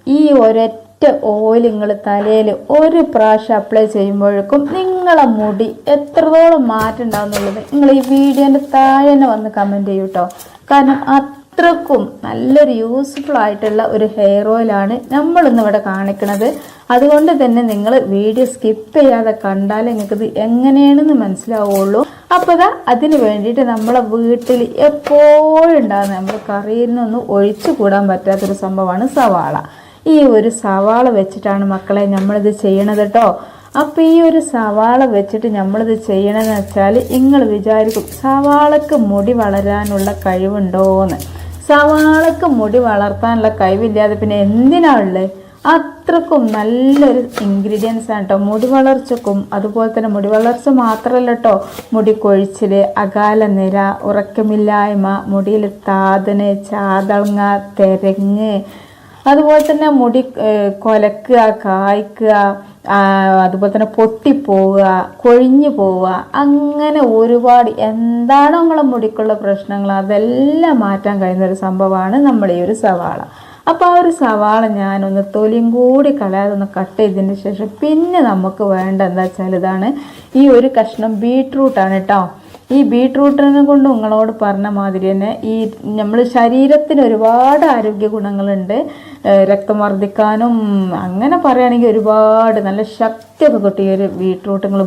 ഈ ഒരൊറ്റ ഓയിൽ നിങ്ങൾ തലയിൽ ഒരു പ്രാവശ്യം അപ്ലൈ ചെയ്യുമ്പോഴേക്കും നിങ്ങളെ മുടി എത്രത്തോളം മാറ്റം ഉണ്ടാകുന്നുള്ളത് നിങ്ങൾ ഈ വീഡിയോൻ്റെ താഴെ തന്നെ വന്ന് കമൻറ്റ് ചെയ്യൂ കേട്ടോ. കാരണം അത്രക്കും നല്ലൊരു യൂസ്ഫുൾ ആയിട്ടുള്ള ഒരു ഹെയർ ഓയിലാണ് നമ്മളിന്ന് ഇവിടെ കാണിക്കുന്നത്. അതുകൊണ്ട് തന്നെ നിങ്ങൾ വീഡിയോ സ്കിപ്പ് ചെയ്യാതെ കണ്ടാൽ നിങ്ങൾക്കിത് എങ്ങനെയാണെന്ന് മനസ്സിലാവുള്ളൂ. അപ്പോൾ അതിന് വേണ്ടിയിട്ട് നമ്മളെ വീട്ടിൽ എപ്പോഴും ഉണ്ടാകുന്ന നമ്മൾ കറിയിൽ നിന്നൊന്നും ഒഴിച്ചു കൂടാൻ പറ്റാത്തൊരു സംഭവമാണ് സവാള. ഈ ഒരു സവാള വെച്ചിട്ടാണ് മക്കളെ നമ്മളിത് ചെയ്യണത് കേട്ടോ. അപ്പോൾ ഈ ഒരു സവാള വെച്ചിട്ട് നമ്മളിത് ചെയ്യണമെന്ന് വെച്ചാൽ നിങ്ങൾ വിചാരിക്കും സവാളക്ക് മുടി വളരാനുള്ള കഴിവുണ്ടോയെന്ന്. സവാളക്ക് മുടി വളർത്താനുള്ള കഴിവില്ലാതെ പിന്നെ എന്തിനാണുള്ളത്? അത്രക്കും നല്ലൊരു ഇൻഗ്രീഡിയൻസ് ആണ് കേട്ടോ മുടി വളർച്ചക്കും. അതുപോലെ തന്നെ മുടി വളർച്ച മാത്രമല്ല കേട്ടോ, മുടി കൊഴിച്ചിൽ, അകാല നിര, ഉറക്കമില്ലായ്മ, മുടിയിൽ താതന്, ചാതളങ്ങ, തെരങ്ങ്, അതുപോലെ തന്നെ മുടി കൊലക്കുക, കായ്ക്കുക, അതുപോലെ തന്നെ പൊട്ടിപ്പോവുക, കൊഴിഞ്ഞു പോവുക, അങ്ങനെ ഒരുപാട് എന്താണോ നമ്മളെ മുടിക്കുള്ള പ്രശ്നങ്ങൾ അതെല്ലാം മാറ്റാൻ കഴിയുന്ന ഒരു സംഭവമാണ് നമ്മുടെ ഈ ഒരു സവാള. അപ്പോൾ ആ ഒരു സവാള ഞാനൊന്ന് തൊലിയും കൂടി കളയാതെ ഒന്ന് കട്ട് ചെയ്തതിന് ശേഷം പിന്നെ നമുക്ക് വേണ്ട എന്താ വെച്ചാൽ ഇതാണ് ഈ ഒരു കഷ്ണം ബീട്രൂട്ടാണ് കേട്ടോ. ഈ ബീട്രൂട്ടിനെ കൊണ്ട് നിങ്ങളോട് പറഞ്ഞ മാതിരി തന്നെ ഈ നമ്മൾ ശരീരത്തിന് ഒരുപാട് ആരോഗ്യ ഗുണങ്ങളുണ്ട്. രക്തം വർദ്ധിക്കാനും അങ്ങനെ പറയുകയാണെങ്കിൽ ഒരുപാട് നല്ല ശക്തിയൊക്കെ കിട്ടിയ ഒരു ബീട്രൂട്ട് നിങ്ങൾ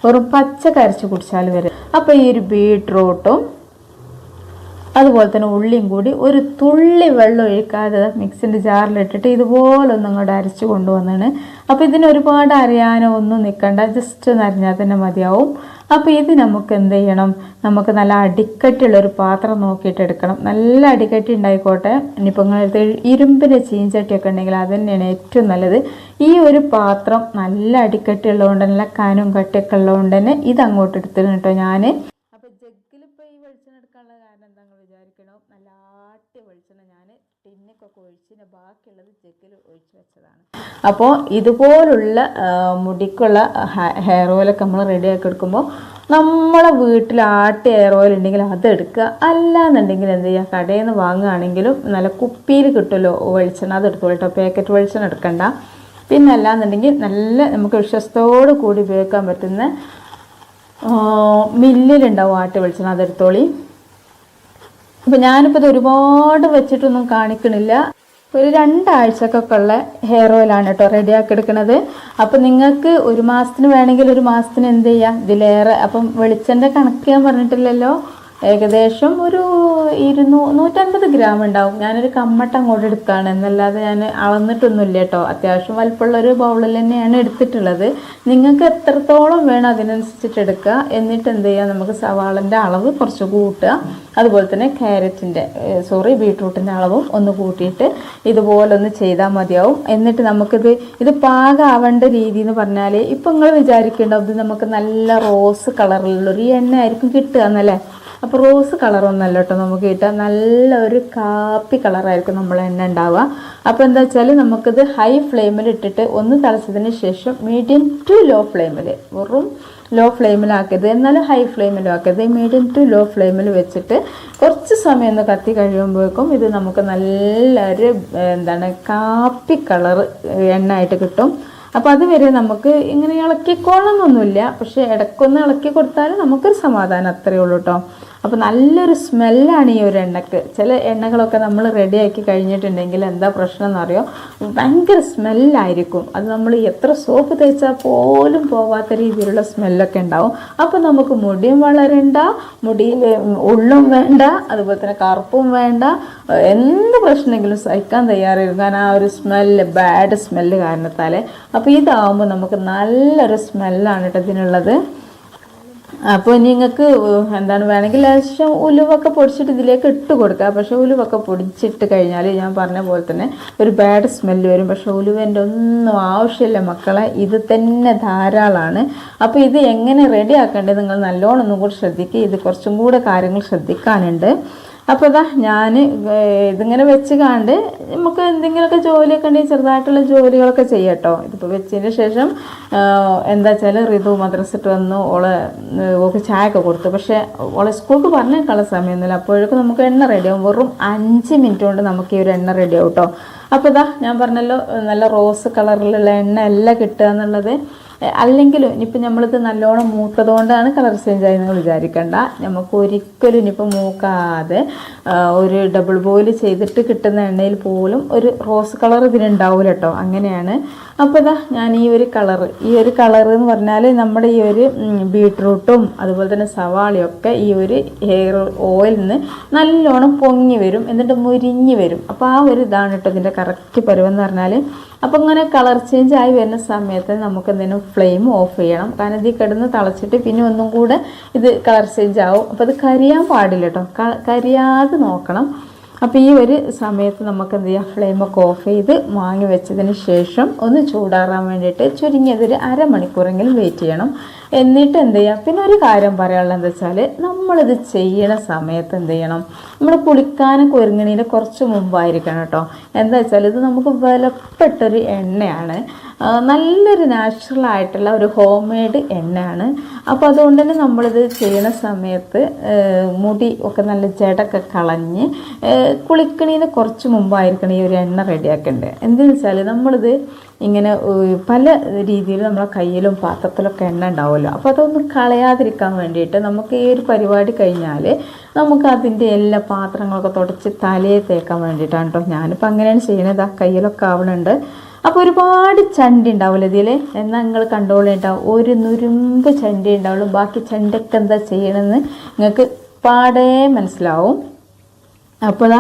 വെറും പച്ച കരച്ച് കുടിച്ചാൽ വരെ. അപ്പോൾ ഈ ഒരു ബീട്രൂട്ടും അതുപോലെ തന്നെ ഉള്ളിയും കൂടി ഒരു തുള്ളി വെള്ളം ഒഴിക്കാതെ മിക്സിൻ്റെ ജാറിലിട്ടിട്ട് ഇതുപോലൊന്നും ഇങ്ങോട്ട് അരച്ച് കൊണ്ടുവന്നാണ്. അപ്പോൾ ഇതിന് ഒരുപാട് അരയാനോ ഒന്നും നിൽക്കണ്ട, ജസ്റ്റ് ഒന്ന് അരിഞ്ഞാൽ തന്നെ മതിയാവും. അപ്പോൾ ഇത് നമുക്ക് എന്ത് ചെയ്യണം, നമുക്ക് നല്ല അടിക്കട്ടിയുള്ളൊരു പാത്രം നോക്കിയിട്ട് എടുക്കണം. നല്ല അടിക്കട്ടി ഉണ്ടായിക്കോട്ടെ. ഇനിയിപ്പോൾ നിങ്ങളടുത്ത് ഇരുമ്പിൻ്റെ ചീഞ്ചട്ടിയൊക്കെ ഉണ്ടെങ്കിൽ അത് തന്നെയാണ് ഏറ്റവും നല്ലത്. ഈ ഒരു പാത്രം നല്ല അടിക്കട്ടി ഉള്ളതുകൊണ്ട് നല്ല കനും കട്ടിയൊക്കെ ഉള്ളതുകൊണ്ട് തന്നെ ഇത് അങ്ങോട്ട് എടുത്തിരുന്നു കേട്ടോ ഞാൻ. അപ്പോൾ ജഗ്ഗിലിപ്പോൾ ഈ വെളിച്ചെണ്ണ എടുക്കാനുള്ള കാരണം എന്താ വിചാരിക്കണോ, നല്ല ആട്ടിയ വെളിച്ചെണ്ണ ഞാൻ ടിന്നൊക്കെ ഒഴിച്ച് ബാക്കിയുള്ളത് ജഗ്ഗിൽ ഒഴിച്ച് വെച്ചതാണ്. അപ്പോൾ ഇതുപോലുള്ള മുടിക്കുള്ള ഹെയർ ഓയിലൊക്കെ നമ്മൾ റെഡിയാക്കി എടുക്കുമ്പോൾ നമ്മളെ വീട്ടിൽ ആട്ടിയ ഹെയർ ഓയിൽ ഉണ്ടെങ്കിൽ അതെടുക്കുക. അല്ലാന്നുണ്ടെങ്കിൽ എന്ത് ചെയ്യുക, കടയിൽ നിന്ന് വാങ്ങുകയാണെങ്കിലും നല്ല കുപ്പിയിൽ കിട്ടുമല്ലോ വെളിച്ചെണ്ണ, അത് എടുത്തോളൂ കേട്ടോ. പാക്കറ്റ് വെളിച്ചെണ്ണ എടുക്കണ്ട. പിന്നെ അല്ലാന്നുണ്ടെങ്കിൽ നല്ല നമുക്ക് വിശ്വസ്തയോട് കൂടി ഉപയോഗിക്കാൻ പറ്റുന്ന മില്ലിലുണ്ടാവും ആട്ടി വെളിച്ചെണ്ണ, അതെടുത്തോളി. അപ്പോൾ ഞാനിപ്പോൾ ഇത് ഒരുപാട് വെച്ചിട്ടൊന്നും കാണിക്കണില്ല. ഒരു 2 ആഴ്ചക്കൊക്കെ ഉള്ള ഹെയർ ഓയിലാണ് കേട്ടോ റെഡിയാക്കി എടുക്കുന്നത്. അപ്പം നിങ്ങൾക്ക് ഒരു മാസത്തിന് വേണമെങ്കിൽ ഒരു മാസത്തിന് എന്ത് ചെയ്യാം ഇതിലേറെ. അപ്പം വെളിച്ചെണ്ണ കണക്ക് ഞാൻ പറഞ്ഞിട്ടില്ലല്ലോ, ഏകദേശം ഒരു 150 ഗ്രാം ഉണ്ടാവും. ഞാനൊരു കമ്മട്ട അങ്ങോട്ട് എടുക്കുകയാണ് എന്നല്ലാതെ ഞാൻ അളന്നിട്ടൊന്നുമില്ല കേട്ടോ. അത്യാവശ്യം വലിപ്പമുള്ളൊരു ബൗളിൽ തന്നെയാണ് എടുത്തിട്ടുള്ളത്. നിങ്ങൾക്ക് എത്രത്തോളം വേണം അതിനനുസരിച്ചിട്ട് എടുക്കുക. എന്നിട്ട് എന്ത് ചെയ്യുക, നമുക്ക് സവാളൻ്റെ അളവ് കുറച്ച് കൂട്ടുക. അതുപോലെ തന്നെ ബീട്രൂട്ടിൻ്റെ അളവും ഒന്ന് കൂട്ടിയിട്ട് ഇതുപോലെ ഒന്ന് ചെയ്താൽ മതിയാവും. എന്നിട്ട് ഇത് പാകമാവേണ്ട രീതി എന്ന് പറഞ്ഞാൽ ഇപ്പം നിങ്ങൾ വിചാരിക്കേണ്ടത് നമുക്ക് നല്ല റോസ് കളറിലുള്ളൊരു എണ്ണ ആയിരിക്കും കിട്ടുക എന്നല്ലേ. അപ്പോൾ റോസ് കളറൊന്നല്ല കേട്ടോ നമുക്ക് കിട്ടുക, നല്ലൊരു കാപ്പി കളറായിരിക്കും നമ്മൾ എണ്ണ ഉണ്ടാവുക. അപ്പോൾ എന്താ വെച്ചാൽ നമുക്കിത് ഹൈ ഫ്ലെയിമിൽ ഇട്ടിട്ട് ഒന്ന് തിളച്ചതിന് ശേഷം മീഡിയം ടു ലോ ഫ്ലെയിമിൽ, വെറും ലോ ഫ്ലെയിമിലാക്കരുത് എന്നാലും ഹൈ ഫ്ലെയിമിലും ആക്കരുത്, മീഡിയം ടു ലോ ഫ്ലെയിമിൽ വെച്ചിട്ട് കുറച്ച് സമയം ഒന്ന് കത്തി കഴിയുമ്പോഴേക്കും ഇത് നമുക്ക് നല്ലൊരു കാപ്പി കളർ എണ്ണ ആയിട്ട് കിട്ടും. അപ്പോൾ അതുവരെ നമുക്ക് ഇങ്ങനെ ഇളക്കിക്കൊള്ളണമെന്നൊന്നുമില്ല, പക്ഷേ ഇടയ്ക്കൊന്ന് ഇളക്കി കൊടുത്താൽ നമുക്കൊരു സമാധാനം, അത്രയേ ഉള്ളൂ കേട്ടോ. അപ്പോൾ നല്ലൊരു സ്മെല്ലാണ് ഈ ഒരു എണ്ണക്ക്. ചില എണ്ണകളൊക്കെ നമ്മൾ റെഡിയാക്കി കഴിഞ്ഞിട്ടുണ്ടെങ്കിൽ എന്താ പ്രശ്നം എന്നറിയോ, ഭയങ്കര സ്മെല്ലായിരിക്കും. അത് നമ്മൾ എത്ര സോപ്പ് തേച്ചാൽ പോലും പോവാത്ത രീതിയിലുള്ള സ്മെല്ലൊക്കെ ഉണ്ടാവും. അപ്പോൾ നമുക്ക് മുടിയും വളരണ്ട, മുടിയിൽ ഉള്ളും വേണ്ട, അതുപോലെ തന്നെ കറുപ്പും വേണ്ട, എന്ത് പ്രശ്നമെങ്കിലും സഹിക്കാൻ തയ്യാറായിരിക്കും. കാരണം ആ ഒരു ബാഡ് സ്മെല്ല് കാരണത്താൽ. അപ്പോൾ ഇതാവുമ്പോൾ നമുക്ക് നല്ലൊരു സ്മെല്ലാണ് കേട്ടോ ഇതിനുള്ളത്. അപ്പോൾ നിങ്ങൾക്ക് വേണമെങ്കിൽ ലേശം ഉലുവൊക്കെ പൊടിച്ചിട്ട് ഇതിലേക്ക് ഇട്ട് കൊടുക്കുക. പക്ഷേ ഉലുവൊക്കെ പൊടിച്ചിട്ട് കഴിഞ്ഞാൽ ഞാൻ പറഞ്ഞ പോലെ തന്നെ ഒരു ബാഡ് സ്മെല്ല് വരും. പക്ഷേ ഉലുവൻ്റെ ഒന്നും ആവശ്യമില്ല മക്കളെ, ഇത് തന്നെ ധാരാളമാണ്. അപ്പോൾ ഇത് എങ്ങനെ റെഡി ആക്കേണ്ടത് നിങ്ങൾ നല്ലോണം ഒന്നും കൂടി ശ്രദ്ധിക്കുക. ഇത് കുറച്ചും കൂടെ കാര്യങ്ങൾ ശ്രദ്ധിക്കാനുണ്ട്. അപ്പോൾ ഞാൻ ഇതിങ്ങനെ വെച്ച് കണ്ട് നമുക്ക് എന്തെങ്കിലുമൊക്കെ ജോലിയൊക്കെ ഉണ്ടെങ്കിൽ ചെറുതായിട്ടുള്ള ജോലികളൊക്കെ ചെയ്യാം കേട്ടോ. ഇതിപ്പോൾ വെച്ചതിന് ശേഷം എന്താ വെച്ചാൽ ഋതു മദ്രസിട്ട് വന്നു, ഓൾക്ക് ചായയൊക്കെ കൊടുത്തു. പക്ഷേ ഓളെ സ്കൂൾക്ക് പറഞ്ഞേക്കാനുള്ള സമയമൊന്നുമില്ല. അപ്പോഴേക്കും നമുക്ക് എണ്ണ റെഡിയാവും. വെറും 5 മിനിറ്റ് കൊണ്ട് നമുക്ക് ഈ ഒരു എണ്ണ റെഡിയാവും കേട്ടോ. അപ്പോൾ ഇതാ ഞാൻ പറഞ്ഞല്ലോ നല്ല റോസ് കളറിലുള്ള എണ്ണ അല്ല കിട്ടുക എന്നുള്ളത്. അല്ലെങ്കിലും ഇനിയിപ്പോൾ നമ്മളിത് നല്ലോണം മൂത്തതുകൊണ്ടാണ് കളർ ചേഞ്ച് ആയി നിങ്ങൾ വിചാരിക്കേണ്ട. നമുക്ക് ഒരിക്കലും ഇനിയിപ്പോൾ മൂക്കാതെ ഒരു ഡബിൾ ബോയിൽ ചെയ്തിട്ട് കിട്ടുന്ന എണ്ണയിൽ പോലും ഒരു റോസ് കളർ ഇതിനുണ്ടാവില്ല കേട്ടോ. അങ്ങനെയാണ്. അപ്പോൾ ഇതാ ഞാൻ ഈ ഒരു കളർ എന്ന് പറഞ്ഞാൽ നമ്മുടെ ഈ ഒരു ബീട്രൂട്ടും അതുപോലെ തന്നെ സവാളയും ഒക്കെ ഈ ഒരു ഹെയർ ഓയിലിൽ നിന്ന് നല്ലോണം പൊങ്ങി വരും, എന്നിട്ട് മുരിഞ്ഞ് വരും. അപ്പോൾ ആ ഒരു ഇതാണ് കേട്ടോ ഇതിൻ്റെ കറക്റ്റ് പരുവെന്ന് പറഞ്ഞാൽ. അപ്പോൾ ഇങ്ങനെ കളർ ചേഞ്ച് ആയി വരുന്ന സമയത്ത് നമുക്ക് എന്തെങ്കിലും ഫ്ലെയിം ഓഫ് ചെയ്യണം. കാരണം ഇത് കിടന്ന് തിളച്ചിട്ട് പിന്നെ ഒന്നും കൂടെ ഇത് കളർ ചേഞ്ച് ആവും. അപ്പോൾ അത് കരിയാൻ പാടില്ല കേട്ടോ, കരിയാതെ നോക്കണം. അപ്പോൾ ഈ ഒരു സമയത്ത് നമുക്ക് എന്ത് ചെയ്യാം, ഫ്ലെയിമൊക്കെ ഓഫ് ചെയ്ത് വാങ്ങി വെച്ചതിന് ശേഷം ഒന്ന് ചൂടാറാൻ വേണ്ടിയിട്ട് ചുരുങ്ങിയതൊരു അരമണിക്കൂറെങ്കിലും വെയിറ്റ് ചെയ്യണം. എന്നിട്ട് എന്ത് ചെയ്യുക, പിന്നെ ഒരു കാര്യം പറയാനുള്ളത് എന്താ വെച്ചാൽ നമ്മളിത് ചെയ്യണ സമയത്ത് എന്ത് ചെയ്യണം, നമ്മൾ കുളിക്കാനൊക്കെ ഒരുങ്ങണതിൻ്റെ കുറച്ച് മുമ്പായിരിക്കണം കേട്ടോ. എന്താ വെച്ചാൽ ഇത് നമുക്ക് വിലപ്പെട്ടൊരു എണ്ണയാണ്, നല്ലൊരു നാച്ചുറൽ ആയിട്ടുള്ള ഒരു ഹോം മെയ്ഡ് എണ്ണയാണ്. അപ്പോൾ അതുകൊണ്ട് തന്നെ നമ്മളിത് ചെയ്യണ സമയത്ത് മുടി ഒക്കെ നല്ല ജടൊക്കെ കളഞ്ഞ് കുളിക്കണതിന് കുറച്ച് മുമ്പായിരിക്കണം ഈ ഒരു എണ്ണ റെഡിയാക്കേണ്ടത്. എന്തെന്ന് വെച്ചാൽ നമ്മളിത് ഇങ്ങനെ പല രീതിയിൽ നമ്മളെ കയ്യിലും പാത്രത്തിലൊക്കെ എണ്ണ ഉണ്ടാവുമല്ലോ. അപ്പോൾ അതൊന്നും കളയാതിരിക്കാൻ വേണ്ടിയിട്ട് നമുക്ക് ഈ ഒരു പരിപാടി കഴിഞ്ഞാൽ നമുക്ക് അതിൻ്റെ എല്ലാ പാത്രങ്ങളൊക്കെ തുടച്ച് തലയെ തേക്കാൻ വേണ്ടിയിട്ടാണ് കേട്ടോ. ഞാനിപ്പോൾ അങ്ങനെയാണ് ചെയ്യണത്. കയ്യിലൊക്കെ ആവണുണ്ട്. അപ്പോൾ ഒരുപാട് ചണ്ടി ഉണ്ടാവില്ല ഇതിൽ, എന്നാൽ നിങ്ങൾ കണ്ടോളുണ്ടാവും, ഒരു നുരുമ്പ് ചണ്ടി ഉണ്ടാവുള്ളൂ. ബാക്കി ചണ്ടൊക്കെ എന്താ ചെയ്യണമെന്ന് നിങ്ങൾക്ക് പാടേ മനസ്സിലാവും. അപ്പോൾ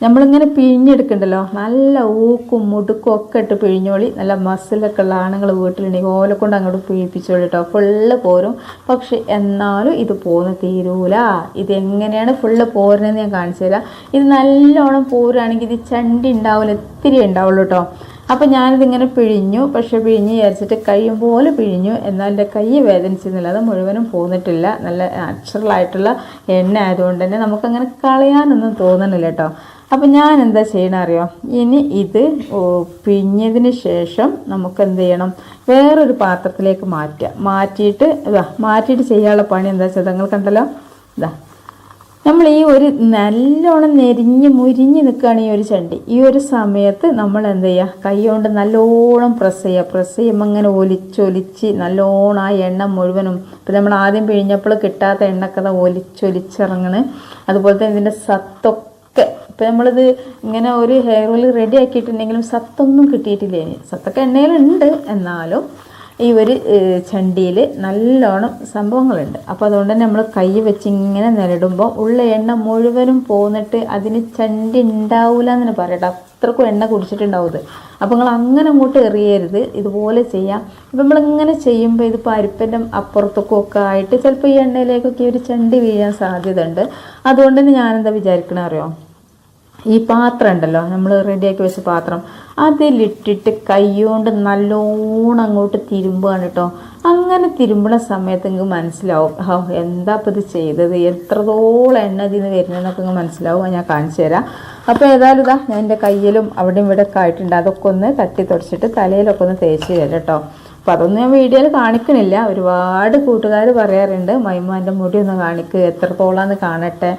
നമ്മളിങ്ങനെ പിഴിഞ്ഞെടുക്കണ്ടല്ലോ, നല്ല ഊക്കും മുടുക്കും ഒക്കെ ഇട്ട് പിഴിഞ്ഞോളി. നല്ല മസിലൊക്കെ ഉള്ള ആണുങ്ങൾ വീട്ടിലുണ്ടെങ്കിൽ ഓലെ കൊണ്ട് അങ്ങോട്ട് പിഴിപ്പിച്ചോളി കേട്ടോ, ഫുള്ള് പോരും. പക്ഷെ എന്നാലും ഇത് പോന്ന് തീരൂല. ഇതെങ്ങനെയാണ് ഫുള്ള് പോരുന്നതെന്ന് ഞാൻ കാണിച്ചു തരാം. ഇത് നല്ലോണം പോരുകയാണെങ്കിൽ ഇത് ചണ്ടി ഉണ്ടാവില്ല, ഇത്തിരി ഉണ്ടാവുള്ളൂ കേട്ടോ. അപ്പോൾ ഞാനിതിങ്ങനെ പിഴിഞ്ഞു, പക്ഷെ പിഴിഞ്ഞ് വിചാരിച്ചിട്ട് കൈയും പോലെ പിഴിഞ്ഞു, എന്നാൽ എൻ്റെ കൈ വേദനിച്ചിരുന്നില്ല. അത് മുഴുവനും പോന്നിട്ടില്ല. നല്ല നാച്ചുറലായിട്ടുള്ള എണ്ണ ആയതുകൊണ്ട് തന്നെ നമുക്കങ്ങനെ കളയാനൊന്നും തോന്നണില്ല കേട്ടോ. അപ്പോൾ ഞാൻ എന്താ ചെയ്യണം അറിയോ, ഇനി ഇത് പിഴിഞ്ഞതിന് ശേഷം നമുക്ക് എന്ത് ചെയ്യണം, വേറൊരു പാത്രത്തിലേക്ക് മാറ്റിയിട്ട് ചെയ്യാനുള്ള പണി എന്താ വെച്ചാൽ നിങ്ങൾ കണ്ടല്ലോ, നമ്മൾ ഈ ഒരു നല്ലോണം മുരിഞ്ഞ് നിൽക്കുകയാണ് ഈ ഒരു ചണ്ടി. ഈ ഒരു സമയത്ത് നമ്മൾ എന്ത് ചെയ്യുക, കൈ കൊണ്ട് നല്ലോണം പ്രസ് ചെയ്യുമ്പോൾ അങ്ങനെ ഒലിച്ചൊലിച്ച് നല്ലോണം ആ എണ്ണ മുഴുവനും, ഇപ്പം നമ്മൾ ആദ്യം പിഴിഞ്ഞപ്പോൾ കിട്ടാത്ത എണ്ണക്കഥ ഒലിച്ചൊലിച്ചിറങ്ങണ്. അതുപോലെ തന്നെ ഇതിൻ്റെ സത്തൊക്കെ, ഇപ്പം നമ്മളിത് ഇങ്ങനെ ഒരു ഹെയർ ഓയിൽ റെഡി ആക്കിയിട്ടുണ്ടെങ്കിലും സത്തൊന്നും കിട്ടിയിട്ടില്ലേ. സത്തൊക്കെ എണ്ണയിലുണ്ട്, എന്നാലും ഈ ഒരു ചണ്ടിയിൽ നല്ലോണം സംഭവങ്ങളുണ്ട്. അപ്പോൾ അതുകൊണ്ട് തന്നെ നമ്മൾ കൈ വെച്ച് ഇങ്ങനെ നിലടുമ്പോൾ ഉള്ള എണ്ണ മുഴുവനും പോന്നിട്ട് അതിന് ചണ്ടി ഉണ്ടാവില്ല എന്ന് പറയട്ടെ, അത്രക്കും എണ്ണ കുടിച്ചിട്ടുണ്ടാവും. അപ്പോൾ നിങ്ങൾ അങ്ങനെ അങ്ങോട്ട് എറിയരുത്, ഇതുപോലെ ചെയ്യാം. അപ്പോൾ നമ്മളിങ്ങനെ ചെയ്യുമ്പോൾ ഇത് പരിപ്പൻ്റെ അപ്പുറത്തൊക്കെ ഒക്കെ ആയിട്ട് ചിലപ്പോൾ ഈ എണ്ണയിലേക്കൊക്കെ ഒരു ചണ്ടി വീഴാൻ സാധ്യത ഉണ്ട്. അതുകൊണ്ട് തന്നെ ഞാനെന്താ വിചാരിക്കണ അറിയോ, ഈ പാത്രം ഉണ്ടല്ലോ, നമ്മൾ റെഡിയാക്കി വെച്ച പാത്രം, അതിലിട്ടിട്ട് കൈകൊണ്ട് നല്ലോണം അങ്ങോട്ട് തിരുമ്പുകയാണ് കേട്ടോ. അങ്ങനെ തിരുമ്പുന്ന സമയത്ത് നിങ്ങൾക്ക് മനസ്സിലാവും, എന്താ ഇപ്പോൾ ഇത് ചെയ്തത്, എത്രത്തോളം എണ്ണ ഇതിന് വരുന്നതെന്നൊക്കെ നിങ്ങൾക്ക് മനസ്സിലാവും. ഞാൻ കാണിച്ചു തരാം. അപ്പോൾ ഏതായാലും ഞാൻ എൻ്റെ കയ്യിലും അവിടെയും ഇവിടെ ഒക്കെ ആയിട്ടുണ്ട്. അതൊക്കെ ഒന്ന് തട്ടി തുടച്ചിട്ട് തലയിലൊക്കെ ഒന്ന് തേച്ച് തരാം കേട്ടോ. അപ്പോൾ അതൊന്നും ഞാൻ വീഡിയോയിൽ കാണിക്കണില്ല. ഒരുപാട് കൂട്ടുകാർ പറയാറുണ്ട്, മൈമാൻ്റെ മുടി ഒന്ന് കാണിക്കുക, എത്രത്തോളാന്ന് കാണട്ടെ,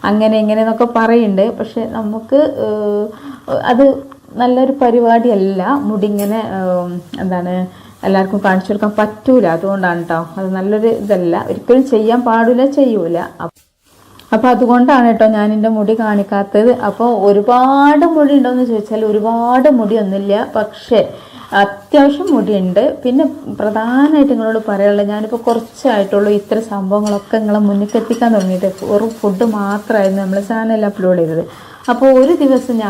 അങ്ങനെ ഇങ്ങനെയെന്നൊക്കെ പറയുന്നുണ്ട്. പക്ഷെ നമുക്ക് അത് നല്ലൊരു പരിപാടിയല്ല. മുടി ഇങ്ങനെ എന്താണ് എല്ലാവർക്കും കാണിച്ചു കൊടുക്കാൻ പറ്റൂല. അതുകൊണ്ടാണ് കേട്ടോ, അത് നല്ലൊരു ഇതല്ല, ഒരിക്കലും ചെയ്യാൻ പാടില്ല, ചെയ്യൂല. അപ്പോൾ അതുകൊണ്ടാണ് കേട്ടോ ഞാൻ എൻ്റെ മുടി കാണിക്കാത്തത്. അപ്പോൾ ഒരുപാട് മുടി ഉണ്ടോയെന്ന് ചോദിച്ചാൽ ഒരുപാട് മുടിയൊന്നുമില്ല, പക്ഷേ അത്യാവശ്യം മുടിയുണ്ട്. പിന്നെ പ്രധാനമായിട്ട് നിങ്ങളോട് പറയാനുള്ളത്, ഞാനിപ്പോൾ കുറച്ചായിട്ടുള്ളൂ ഇത്ര സംഭവങ്ങളൊക്കെ നിങ്ങളെ മുന്നിൽ എത്തിക്കാൻ തുടങ്ങിയിട്ട്. ഒരു ഫുഡ് മാത്രമായിരുന്നു നമ്മൾ ചാനലിൽ അപ്ലോഡ് ചെയ്തത്. അപ്പോൾ ഒരു ദിവസം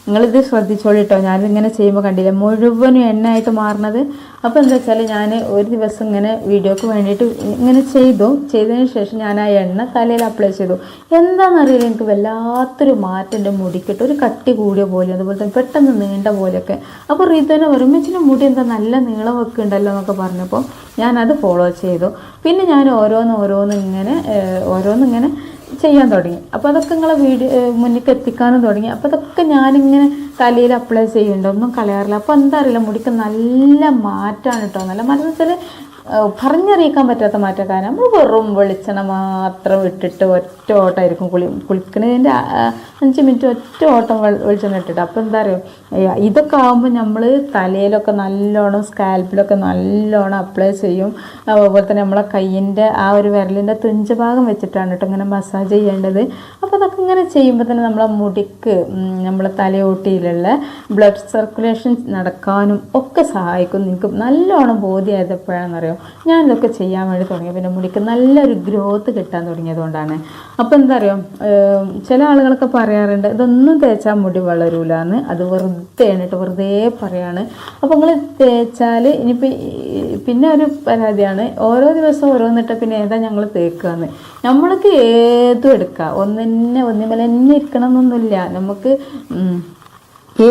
നിങ്ങളിത് ശ്രദ്ധിച്ചോളിട്ടോ, ഞാനിങ്ങനെ ചെയ്യുമ്പോൾ കണ്ടില്ല മുഴുവനും എണ്ണയായിട്ട് മാറുന്നത്. അപ്പോൾ എന്താ വെച്ചാൽ ഞാൻ ഒരു ദിവസം ഇങ്ങനെ വീഡിയോക്ക് വേണ്ടിയിട്ട് ഇങ്ങനെ ചെയ്തതിന് ശേഷം ഞാൻ ആ എണ്ണ തലയിൽ അപ്ലൈ ചെയ്തു. എന്താണെന്നറിയില്ല, എനിക്ക് വല്ലാത്തൊരു മാറ്റം എൻ്റെ മുടിക്കിട്ട്, ഒരു കട്ടി കൂടിയ പോലെ, അതുപോലെ തന്നെ പെട്ടെന്ന് നീണ്ട പോലെയൊക്കെ. അപ്പോൾ റിതുവിനെ വരുമ്പോഴേക്കും മുടി എന്താ നല്ല നീളം വെക്കുന്നുണ്ടല്ലോ എന്നൊക്കെ പറഞ്ഞപ്പോൾ ഞാനത് ഫോളോ ചെയ്തു. പിന്നെ ഞാൻ ഓരോന്നിങ്ങനെ ചെയ്യാൻ തുടങ്ങി. അപ്പോൾ അതൊക്കെ നിങ്ങളെ മുന്നിൽ എത്തിക്കാനും തുടങ്ങി. അപ്പോൾ അതൊക്കെ ഞാനിങ്ങനെ തലയിൽ അപ്ലൈ ചെയ്യുന്നുണ്ട്, ഒന്നും കളയാറില്ല. അപ്പോൾ എന്താ അറിയില്ല, മുടിക്ക് നല്ല മാറ്റമാണ് കേട്ടോ. നല്ല മാറ്റം എന്ന് വെച്ചാൽ പറഞ്ഞറിയിക്കാൻ പറ്റാത്ത മാറ്റം. കാരണം നമ്മൾ വെറും വെളിച്ചെണ്ണ മാത്രം ഇട്ടിട്ട് ഒറ്റ ഓട്ടമായിരിക്കും കുളിക്കുന്നതിൻ്റെ 5 മിനിറ്റ് ഒറ്റ ഓട്ടം വെളിച്ചെണ്ണ ഇട്ടിട്ട്. അപ്പോൾ എന്താ പറയുക, ഇതൊക്കെ ആകുമ്പോൾ നമ്മൾ തലയിലൊക്കെ നല്ലോണം സ്കാൽപ്പിലൊക്കെ നല്ലോണം അപ്ലൈ ചെയ്യും. അതുപോലെ തന്നെ നമ്മളെ കയ്യിൻ്റെ ആ ഒരു വിരലിൻ്റെ തുഞ്ച ഭാഗം വെച്ചിട്ടാണ് കേട്ടോ ഇങ്ങനെ മസാജ് ചെയ്യേണ്ടത്. അപ്പോൾ അതൊക്കെ ഇങ്ങനെ ചെയ്യുമ്പോൾ തന്നെ നമ്മളെ മുടിക്ക് നമ്മളെ തലയോട്ടിയിലുള്ള ബ്ലഡ് സർക്കുലേഷൻ നടക്കാനും ഒക്കെ സഹായിക്കും. നിങ്ങൾക്ക് നല്ലോണം ബോധ്യമായപ്പോഴാണെന്നറിയോ ഞാനിതൊക്കെ ചെയ്യാൻ വേണ്ടി തുടങ്ങിയത്. പിന്നെ മുടിക്ക് നല്ലൊരു ഗ്രോത്ത് കിട്ടാൻ തുടങ്ങിയതുകൊണ്ടാണ്. അപ്പോൾ എന്താ പറയുക, ചില ആളുകളൊക്കെ പറയാറുണ്ട് ഇതൊന്നും തേച്ചാൽ മുടി വളരൂല എന്ന്. അത് വെറുതെ കേട്ടോ, വെറുതെ പറയാണ്. അപ്പോൾ നിങ്ങൾ തേച്ചാൽ ഇനിയിപ്പോൾ പിന്നെ ഒരു പരാതിയാണ്, ഓരോ ദിവസവും ഓരോന്നിട്ട് പിന്നെ ഏതാ ഞങ്ങൾ തേക്കുകയെന്ന്. നമ്മൾക്ക് ഏതും എടുക്കാം, ഒന്നിന്മേൽ തന്നെ ഇരിക്കണം എന്നൊന്നുമില്ല. നമുക്ക്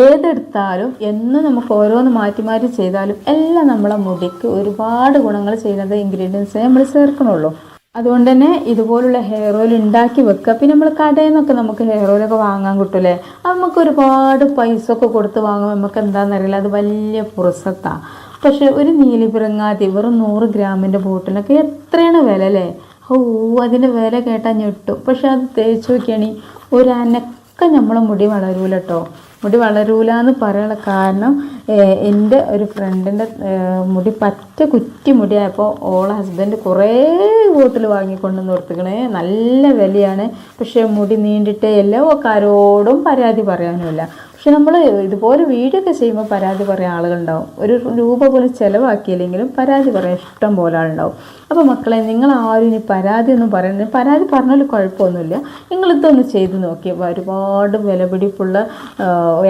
ഏതെടുത്താലും എന്നും നമുക്ക് ഓരോന്ന് മാറ്റി മാറ്റി ചെയ്താലും എല്ലാം നമ്മളെ മുടിക്ക് ഒരുപാട് ഗുണങ്ങൾ ചെയ്യുന്നത് ഇൻഗ്രീഡിയൻസേ നമ്മൾ ചേർക്കണുള്ളൂ. അതുകൊണ്ട് തന്നെ ഇതുപോലുള്ള ഹെയർ ഓയിൽ ഉണ്ടാക്കി വെക്കുക. പിന്നെ നമ്മൾ കടയിൽ നിന്നൊക്കെ നമുക്ക് ഹെയർ ഓയിലൊക്കെ വാങ്ങാൻ കിട്ടൂലേ, അത് നമുക്ക് ഒരുപാട് പൈസ ഒക്കെ കൊടുത്ത് വാങ്ങുമ്പോൾ നമുക്ക് എന്താണെന്നറിയില്ല, അത് വലിയ പുറസത്താണ്. പക്ഷേ ഒരു നീലിപിറങ്ങാതി വെറും 100 ഗ്രാമിൻ്റെ ബോട്ടിലൊക്കെ എത്രയാണ് വില അല്ലേ? അതിൻ്റെ വില കേട്ടാൽ ഞെട്ടും. പക്ഷെ അത് തേച്ച് നോക്കിയാണെങ്കിൽ ഒരു അനക്കം നമ്മളെ മുടി വളരൂല കേട്ടോ. മുടി വളരൂല എന്ന് പറയാനുള്ള കാരണം, എൻ്റെ ഒരു ഫ്രണ്ടിൻ്റെ മുടി പറ്റ കുറ്റി മുടിയായപ്പോൾ ഓളെ ഹസ്ബൻഡ് കുറേ ബോട്ടിൽ വാങ്ങിക്കൊണ്ടു നിർത്തിക്കണേ. നല്ല വിലയാണ്, പക്ഷേ മുടി നീണ്ടിട്ടേ എല്ലാ ആരോടും പരാതി പറയാനുമില്ല. പക്ഷെ നമ്മൾ ഇതുപോലെ വീഡിയോ ഒക്കെ ചെയ്യുമ്പോൾ പരാതി പറയാൻ ആളുകളുണ്ടാവും. ഒരു രൂപ പോലും ചിലവാക്കിയില്ലെങ്കിലും പരാതി പറയാൻ ഇഷ്ടം പോലെ ആളുണ്ടാവും. അപ്പോൾ മക്കളെ, നിങ്ങളാരും ഇനി പരാതി ഒന്നും പറയുന്നത്, പരാതി പറഞ്ഞാലും കുഴപ്പമൊന്നുമില്ല. നിങ്ങളിതൊന്ന് ചെയ്ത് നോക്കിയപ്പോൾ ഒരുപാട് വിലപിടിപ്പുള്ള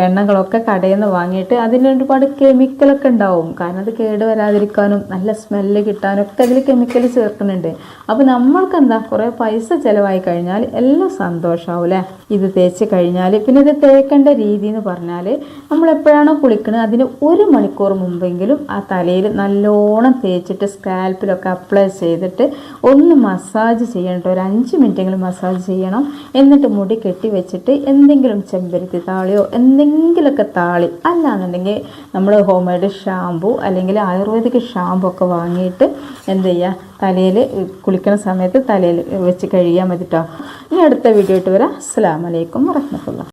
എണ്ണകളൊക്കെ കടയിൽ നിന്ന് വാങ്ങിയിട്ട് അതിൽ ഒരുപാട് കെമിക്കലൊക്കെ ഉണ്ടാവും. കാരണം അത് കേട് വരാതിരിക്കാനും നല്ല സ്മെല്ല് കിട്ടാനും ഒക്കെ അതിൽ കെമിക്കൽ ചേർക്കുന്നുണ്ട്. അപ്പോൾ നമ്മൾക്ക് എന്താ കുറേ പൈസ ചിലവായി കഴിഞ്ഞാൽ എല്ലാം സന്തോഷമാവൂലേ ഇത് തേച്ച് കഴിഞ്ഞാൽ. പിന്നെ ഇത് തേക്കേണ്ട രീതി എന്ന് പറഞ്ഞാൽ, നമ്മളെപ്പോഴാണോ കുളിക്കുന്നത് അതിന് 1 മണിക്കൂർ മുമ്പെങ്കിലും ആ തലയിൽ നല്ലോണം തേച്ചിട്ട് സ്കാൽപ്പിലൊക്കെ അപ്ലൈ ചെയ്തിട്ട് ഒന്ന് മസാജ് ചെയ്യണം. ഒരു 5 മിനിറ്റെങ്കിലും മസാജ് ചെയ്യണം. എന്നിട്ട് മുടി കെട്ടി വെച്ചിട്ട് എന്തെങ്കിലും ചെമ്പരത്തി താളിയോ എന്തെങ്കിലുമൊക്കെ താളി, അല്ലാന്നുണ്ടെങ്കിൽ നമ്മൾ ഹോം മെയ്ഡ് ഷാമ്പു അല്ലെങ്കിൽ ആയുർവേദിക് ഷാമ്പു ഒക്കെ വാങ്ങിയിട്ട് എന്ത് ചെയ്യുക, തലയിൽ കുളിക്കുന്ന സമയത്ത് തലയിൽ വെച്ച് കഴുകിയാൽ മതി കേട്ടോ. ഇനി അടുത്ത വീഡിയോ ആയിട്ട് വരാം. അസ്സലാമു അലൈക്കും വറഹ്മത്തുള്ളാഹി.